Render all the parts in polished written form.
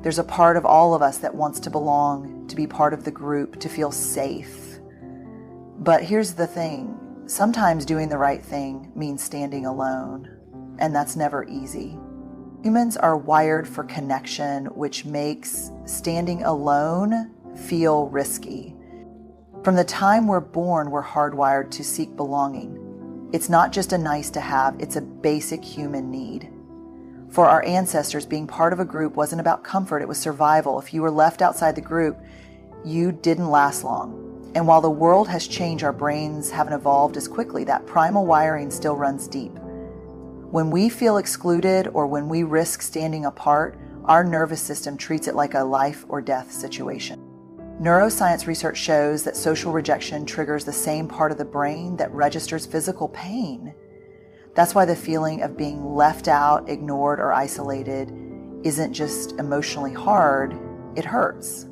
There's a part of all of us that wants to belong, to be part of the group, to feel safe. But here's the thing. Sometimes doing the right thing means standing alone, and that's never easy. Humans are wired for connection, which makes standing alone feel risky. From the time we're born, we're hardwired to seek belonging. It's not just a nice to have, it's a basic human need. For our ancestors, being part of a group wasn't about comfort, it was survival. If you were left outside the group, you didn't last long. And while the world has changed, our brains haven't evolved as quickly. That primal wiring still runs deep. When we feel excluded or when we risk standing apart, our nervous system treats it like a life or death situation. Neuroscience research shows that social rejection triggers the same part of the brain that registers physical pain. That's why the feeling of being left out, ignored, or isolated isn't just emotionally hard, it hurts.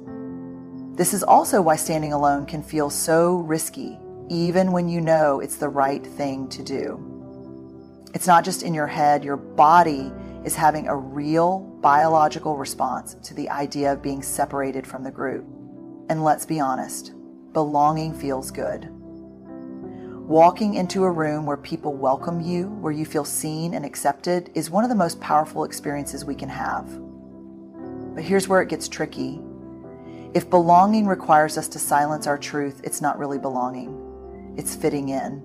This is also why standing alone can feel so risky, even when you know it's the right thing to do. It's not just in your head, your body is having a real biological response to the idea of being separated from the group. And let's be honest, belonging feels good. Walking into a room where people welcome you, where you feel seen and accepted, is one of the most powerful experiences we can have. But here's where it gets tricky. If belonging requires us to silence our truth, it's not really belonging. It's fitting in.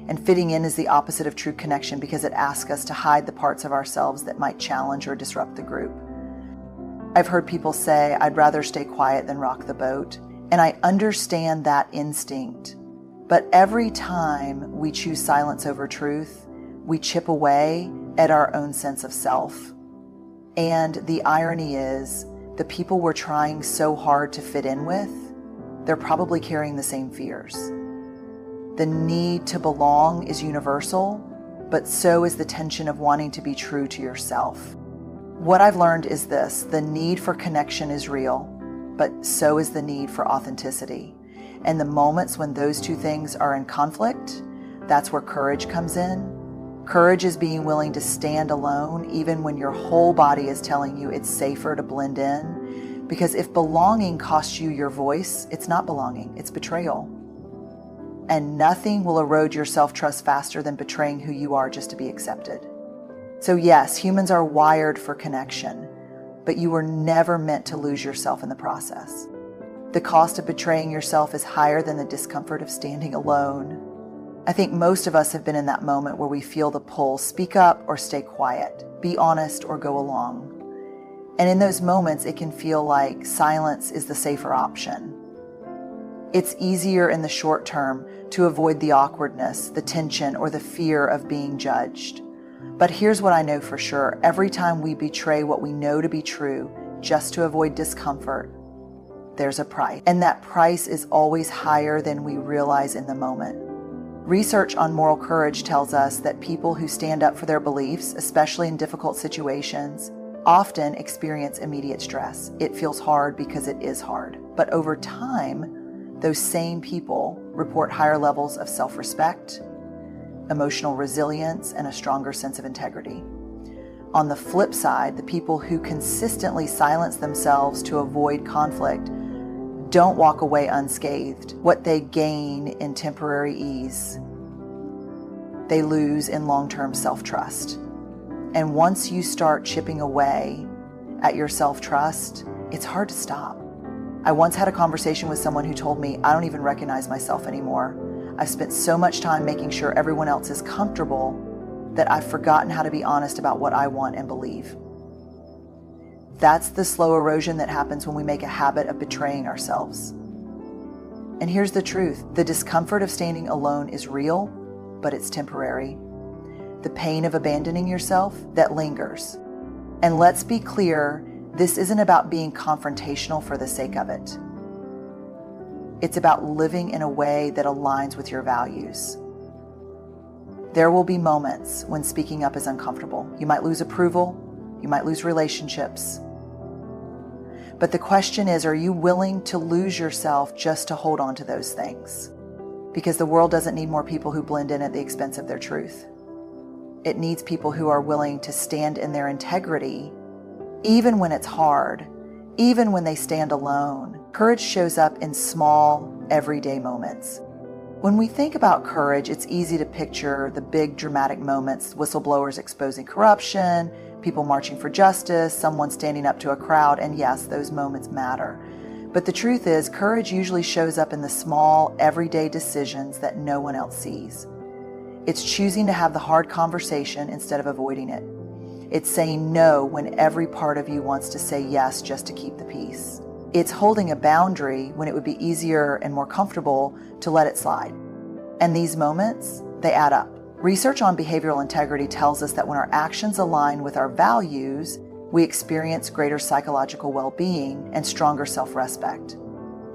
And fitting in is the opposite of true connection because it asks us to hide the parts of ourselves that might challenge or disrupt the group. I've heard people say, I'd rather stay quiet than rock the boat. And I understand that instinct. But every time we choose silence over truth, we chip away at our own sense of self. And the irony is, the people we're trying so hard to fit in with, they're probably carrying the same fears. The need to belong is universal, but so is the tension of wanting to be true to yourself. What I've learned is this: the need for connection is real, but so is the need for authenticity. And the moments when those two things are in conflict, that's where courage comes in. Courage is being willing to stand alone, even when your whole body is telling you it's safer to blend in. Because if belonging costs you your voice, it's not belonging, it's betrayal. And nothing will erode your self-trust faster than betraying who you are just to be accepted. So yes, humans are wired for connection, but you were never meant to lose yourself in the process. The cost of betraying yourself is higher than the discomfort of standing alone. I think most of us have been in that moment where we feel the pull, speak up or stay quiet, be honest or go along. And in those moments, it can feel like silence is the safer option. It's easier in the short term to avoid the awkwardness, the tension, or the fear of being judged. But here's what I know for sure. Every time we betray what we know to be true just to avoid discomfort, there's a price. And that price is always higher than we realize in the moment. Research on moral courage tells us that people who stand up for their beliefs, especially in difficult situations, often experience immediate stress. It feels hard because it is hard. But over time, those same people report higher levels of self-respect, emotional resilience, and a stronger sense of integrity. On the flip side, the people who consistently silence themselves to avoid conflict don't walk away unscathed. What they gain in temporary ease, they lose in long-term self-trust. And once you start chipping away at your self-trust, it's hard to stop. I once had a conversation with someone who told me, I don't even recognize myself anymore. I've spent so much time making sure everyone else is comfortable that I've forgotten how to be honest about what I want and believe. That's the slow erosion that happens when we make a habit of betraying ourselves. And here's the truth. The discomfort of standing alone is real, but it's temporary. The pain of abandoning yourself, that lingers. And let's be clear, this isn't about being confrontational for the sake of it. It's about living in a way that aligns with your values. There will be moments when speaking up is uncomfortable. You might lose approval, you might lose relationships. But the question is, are you willing to lose yourself just to hold on to those things? Because the world doesn't need more people who blend in at the expense of their truth. It needs people who are willing to stand in their integrity Even when it's hard, even when they stand alone, courage shows up in small, everyday moments. When we think about courage, it's easy to picture the big dramatic moments, whistleblowers exposing corruption, people marching for justice, someone standing up to a crowd, and yes, those moments matter. But the truth is, courage usually shows up in the small, everyday decisions that no one else sees. It's choosing to have the hard conversation instead of avoiding it. It's saying no when every part of you wants to say yes just to keep the peace. It's holding a boundary when it would be easier and more comfortable to let it slide. And these moments, they add up. Research on behavioral integrity tells us that when our actions align with our values, we experience greater psychological well-being and stronger self-respect.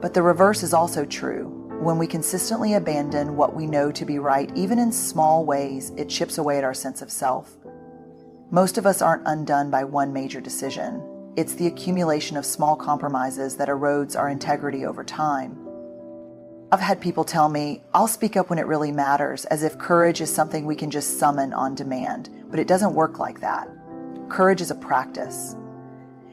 But the reverse is also true. When we consistently abandon what we know to be right, even in small ways, it chips away at our sense of self. Most of us aren't undone by one major decision. It's the accumulation of small compromises that erodes our integrity over time. I've had people tell me, I'll speak up when it really matters, as if courage is something we can just summon on demand, but it doesn't work like that. Courage is a practice.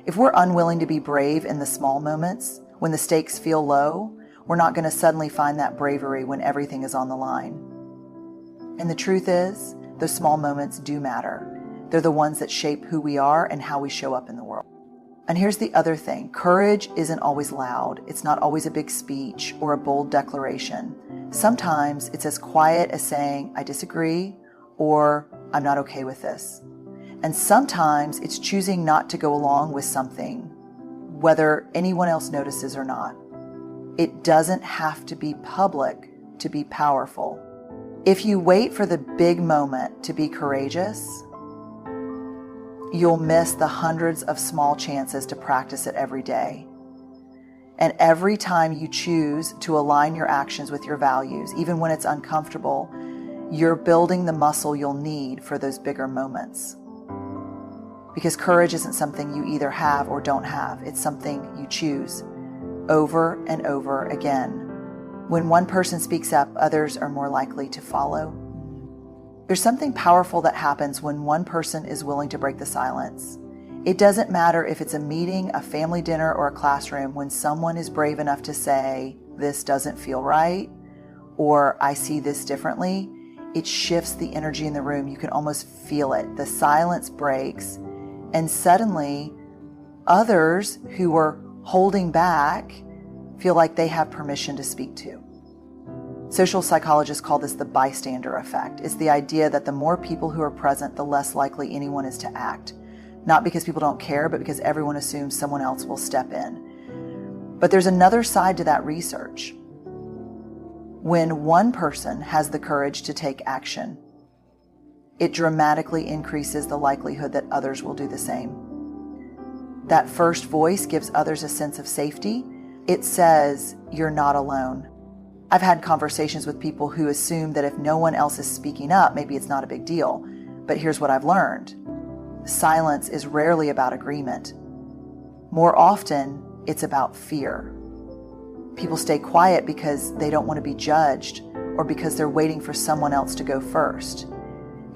If we're unwilling to be brave in the small moments, when the stakes feel low, we're not going to suddenly find that bravery when everything is on the line. And the truth is, those small moments do matter. They're the ones that shape who we are and how we show up in the world. And here's the other thing. Courage isn't always loud. It's not always a big speech or a bold declaration. Sometimes it's as quiet as saying, I disagree, or I'm not okay with this. And sometimes it's choosing not to go along with something, whether anyone else notices or not. It doesn't have to be public to be powerful. If you wait for the big moment to be courageous, you'll miss the hundreds of small chances to practice it every day. And every time you choose to align your actions with your values, even when it's uncomfortable, you're building the muscle you'll need for those bigger moments. Because courage isn't something you either have or don't have. It's something you choose over and over again. When one person speaks up, others are more likely to follow. There's something powerful that happens when one person is willing to break the silence. It doesn't matter if it's a meeting, a family dinner, or a classroom. When someone is brave enough to say, this doesn't feel right, or I see this differently, it shifts the energy in the room. You can almost feel it. The silence breaks, and suddenly others who were holding back feel like they have permission to speak to. Social psychologists call this the bystander effect. It's the idea that the more people who are present, the less likely anyone is to act. Not because people don't care, but because everyone assumes someone else will step in. But there's another side to that research. When one person has the courage to take action, it dramatically increases the likelihood that others will do the same. That first voice gives others a sense of safety. It says, you're not alone. I've had conversations with people who assume that if no one else is speaking up, maybe it's not a big deal. But here's what I've learned. Silence is rarely about agreement. More often, it's about fear. People stay quiet because they don't want to be judged or because they're waiting for someone else to go first.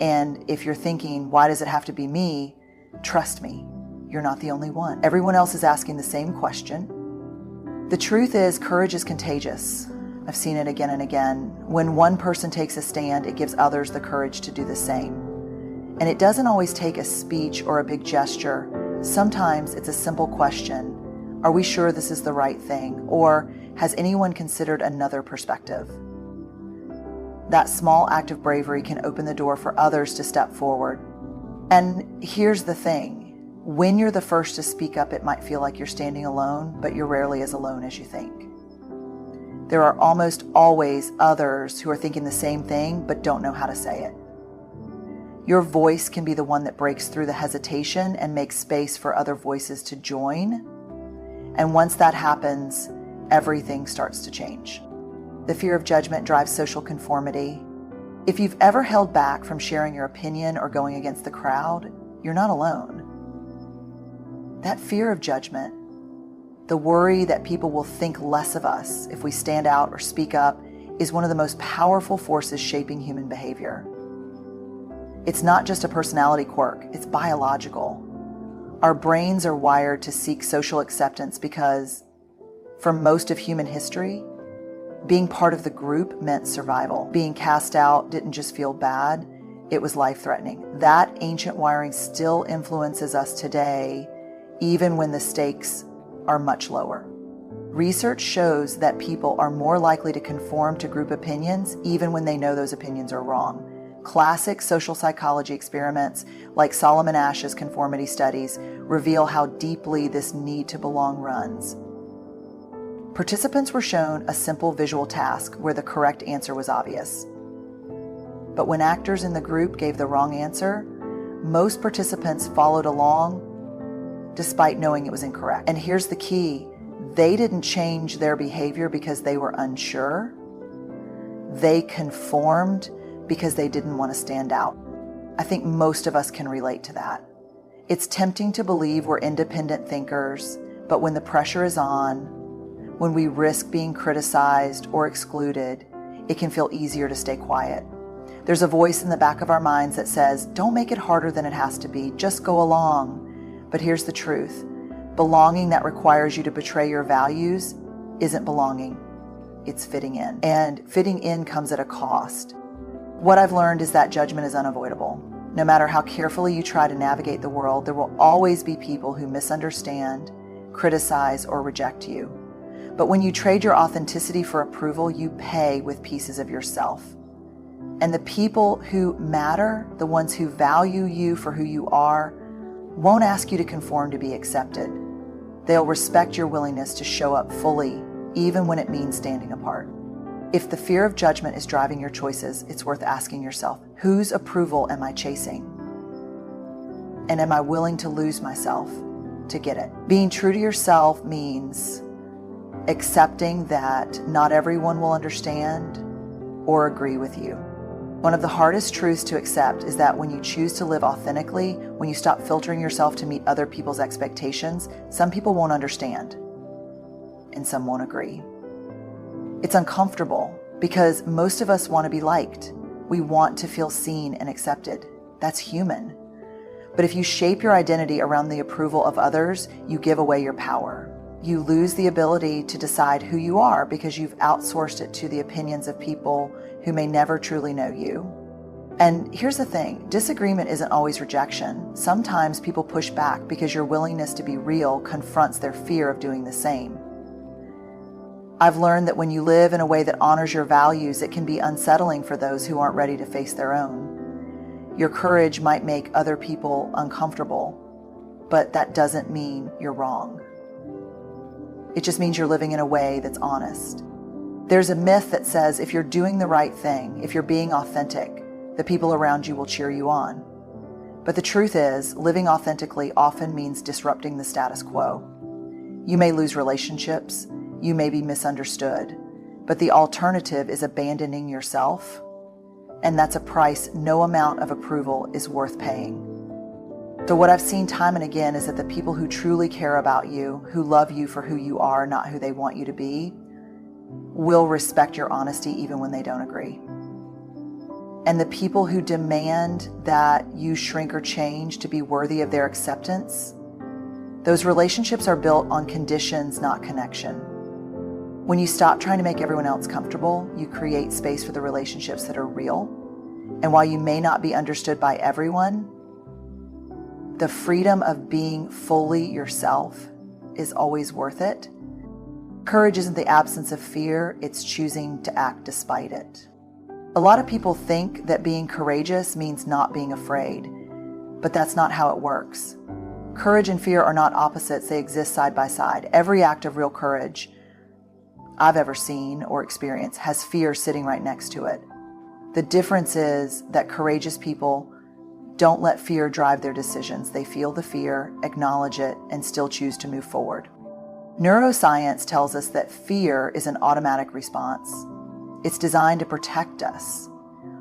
And if you're thinking, why does it have to be me? Trust me, you're not the only one. Everyone else is asking the same question. The truth is, courage is contagious. I've seen it again and again. When one person takes a stand, it gives others the courage to do the same. And it doesn't always take a speech or a big gesture. Sometimes it's a simple question. Are we sure this is the right thing? Or has anyone considered another perspective? That small act of bravery can open the door for others to step forward. And here's the thing. When you're the first to speak up, it might feel like you're standing alone, but you're rarely as alone as you think. There are almost always others who are thinking the same thing, but don't know how to say it. Your voice can be the one that breaks through the hesitation and makes space for other voices to join. And once that happens, everything starts to change. The fear of judgment drives social conformity. If you've ever held back from sharing your opinion or going against the crowd, you're not alone. That fear of judgment, the worry that people will think less of us if we stand out or speak up, is one of the most powerful forces shaping human behavior. It's not just a personality quirk, it's biological. Our brains are wired to seek social acceptance because, for most of human history, being part of the group meant survival. Being cast out didn't just feel bad, it was life-threatening. That ancient wiring still influences us today, even when the stakes are much lower. Research shows that people are more likely to conform to group opinions, even when they know those opinions are wrong. Classic social psychology experiments, like Solomon Asch's conformity studies, reveal how deeply this need to belong runs. Participants were shown a simple visual task where the correct answer was obvious. But when actors in the group gave the wrong answer, most participants followed along despite knowing it was incorrect. And here's the key: they didn't change their behavior because they were unsure. They conformed because they didn't want to stand out. I think most of us can relate to that. It's tempting to believe we're independent thinkers, but when the pressure is on, when we risk being criticized or excluded, it can feel easier to stay quiet. There's a voice in the back of our minds that says, don't make it harder than it has to be, just go along. But here's the truth: belonging that requires you to betray your values isn't belonging, it's fitting in. And fitting in comes at a cost. What I've learned is that judgment is unavoidable. No matter how carefully you try to navigate the world, there will always be people who misunderstand, criticize, or reject you. But when you trade your authenticity for approval, you pay with pieces of yourself. And the people who matter, the ones who value you for who you are, won't ask you to conform to be accepted. They'll respect your willingness to show up fully, even when it means standing apart. If the fear of judgment is driving your choices, it's worth asking yourself, whose approval am I chasing? And am I willing to lose myself to get it? Being true to yourself means accepting that not everyone will understand or agree with you. One of the hardest truths to accept is that when you choose to live authentically, when you stop filtering yourself to meet other people's expectations, some people won't understand and some won't agree. It's uncomfortable because most of us want to be liked. We want to feel seen and accepted. That's human. But if you shape your identity around the approval of others, you give away your power. You lose the ability to decide who you are because you've outsourced it to the opinions of people who may never truly know you. And here's the thing: disagreement isn't always rejection. Sometimes people push back because your willingness to be real confronts their fear of doing the same. I've learned that when you live in a way that honors your values, it can be unsettling for those who aren't ready to face their own. Your courage might make other people uncomfortable, but that doesn't mean you're wrong. It just means you're living in a way that's honest. There's a myth that says if you're doing the right thing, if you're being authentic, the people around you will cheer you on. But the truth is, living authentically often means disrupting the status quo. You may lose relationships, you may be misunderstood, but the alternative is abandoning yourself, and that's a price no amount of approval is worth paying. So what I've seen time and again is that the people who truly care about you, who love you for who you are, not who they want you to be, will respect your honesty even when they don't agree. And the people who demand that you shrink or change to be worthy of their acceptance, those relationships are built on conditions, not connection. When you stop trying to make everyone else comfortable, you create space for the relationships that are real. And while you may not be understood by everyone, the freedom of being fully yourself is always worth it. Courage isn't the absence of fear, it's choosing to act despite it. A lot of people think that being courageous means not being afraid, but that's not how it works. Courage and fear are not opposites, they exist side by side. Every act of real courage I've ever seen or experienced has fear sitting right next to it. The difference is that courageous people don't let fear drive their decisions. They feel the fear, acknowledge it, and still choose to move forward. Neuroscience tells us that fear is an automatic response. It's designed to protect us.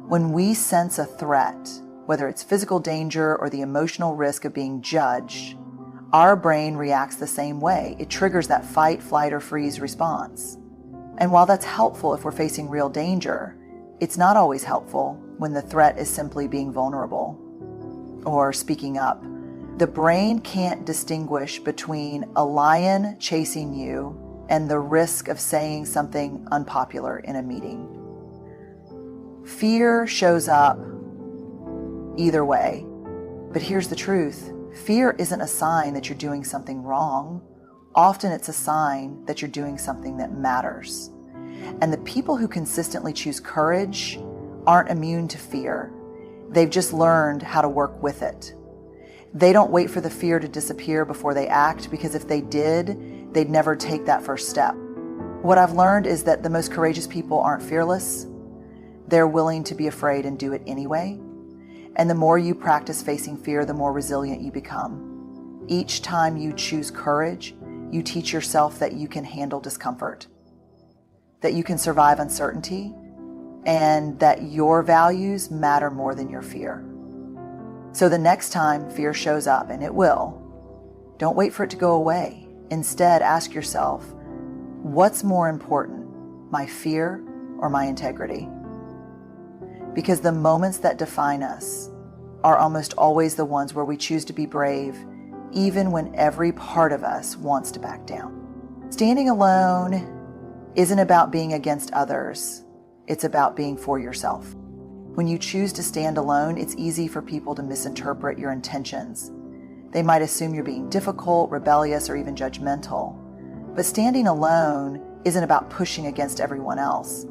When we sense a threat, whether it's physical danger or the emotional risk of being judged, our brain reacts the same way. It triggers that fight, flight, or freeze response. And while that's helpful if we're facing real danger, it's not always helpful when the threat is simply being vulnerable or speaking up. The brain can't distinguish between a lion chasing you and the risk of saying something unpopular in a meeting. Fear shows up either way. But here's the truth. Fear isn't a sign that you're doing something wrong. Often it's a sign that you're doing something that matters. And the people who consistently choose courage aren't immune to fear. They've just learned how to work with it. They don't wait for the fear to disappear before they act, because if they did, they'd never take that first step. What I've learned is that the most courageous people aren't fearless. They're willing to be afraid and do it anyway. And the more you practice facing fear, the more resilient you become. Each time you choose courage, you teach yourself that you can handle discomfort, that you can survive uncertainty, and that your values matter more than your fear. So the next time fear shows up, and it will, don't wait for it to go away. Instead, ask yourself, what's more important, my fear or my integrity? Because the moments that define us are almost always the ones where we choose to be brave, even when every part of us wants to back down. Standing alone isn't about being against others. It's about being for yourself. When you choose to stand alone, it's easy for people to misinterpret your intentions. They might assume you're being difficult, rebellious, or even judgmental. But standing alone isn't about pushing against everyone else.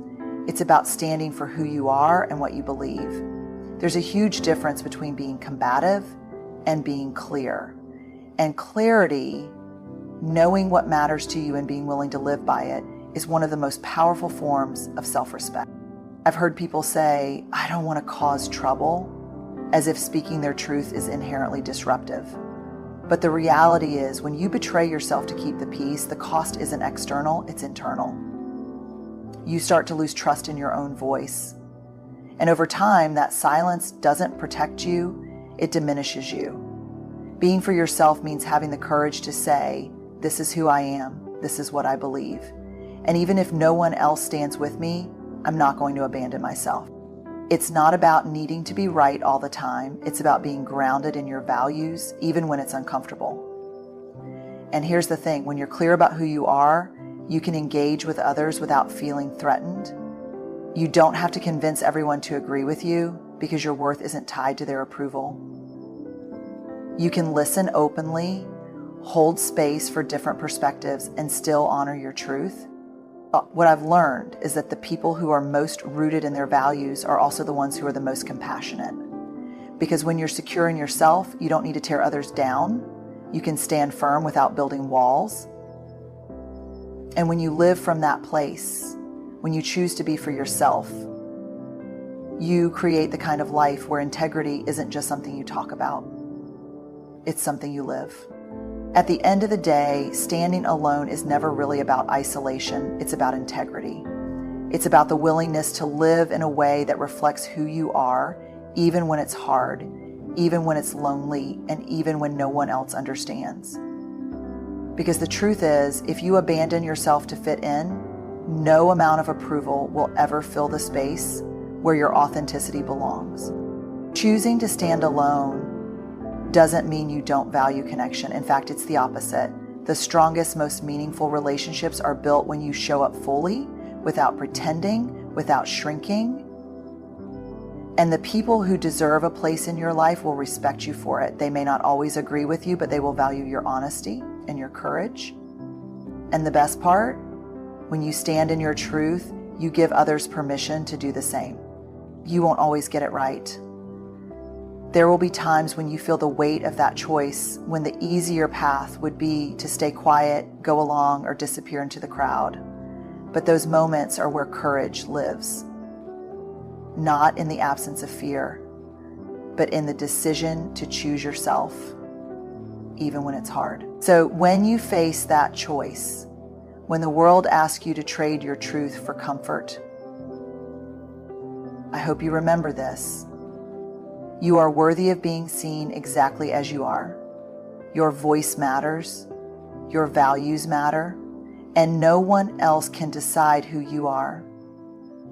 It's about standing for who you are and what you believe. There's a huge difference between being combative and being clear. And clarity, knowing what matters to you and being willing to live by it, is one of the most powerful forms of self-respect. I've heard people say, I don't want to cause trouble, as if speaking their truth is inherently disruptive. But the reality is, when you betray yourself to keep the peace, the cost isn't external, it's internal. You start to lose trust in your own voice. And over time, that silence doesn't protect you, it diminishes you. Being for yourself means having the courage to say, this is who I am, this is what I believe. And even if no one else stands with me, I'm not going to abandon myself. It's not about needing to be right all the time. It's about being grounded in your values, even when it's uncomfortable. And here's the thing, when you're clear about who you are, you can engage with others without feeling threatened. You don't have to convince everyone to agree with you, because your worth isn't tied to their approval. You can listen openly, hold space for different perspectives, and still honor your truth. What I've learned is that the people who are most rooted in their values are also the ones who are the most compassionate. Because when you're secure in yourself, you don't need to tear others down. You can stand firm without building walls. And when you live from that place, when you choose to be for yourself, you create the kind of life where integrity isn't just something you talk about. It's something you live. At the end of the day, standing alone is never really about isolation. It's about integrity. It's about the willingness to live in a way that reflects who you are, even when it's hard, even when it's lonely, and even when no one else understands. Because the truth is, if you abandon yourself to fit in, no amount of approval will ever fill the space where your authenticity belongs. Choosing to stand alone doesn't mean you don't value connection. In fact, it's the opposite. The strongest, most meaningful relationships are built when you show up fully, without pretending, without shrinking. And the people who deserve a place in your life will respect you for it. They may not always agree with you, but they will value your honesty and your courage. And the best part, when you stand in your truth, you give others permission to do the same. You won't always get it right. There will be times when you feel the weight of that choice, when the easier path would be to stay quiet, go along, or disappear into the crowd. But those moments are where courage lives. Not in the absence of fear, but in the decision to choose yourself, even when it's hard. So when you face that choice, when the world asks you to trade your truth for comfort, I hope you remember this. You are worthy of being seen exactly as you are. Your voice matters, your values matter, and no one else can decide who you are.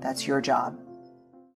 That's your job.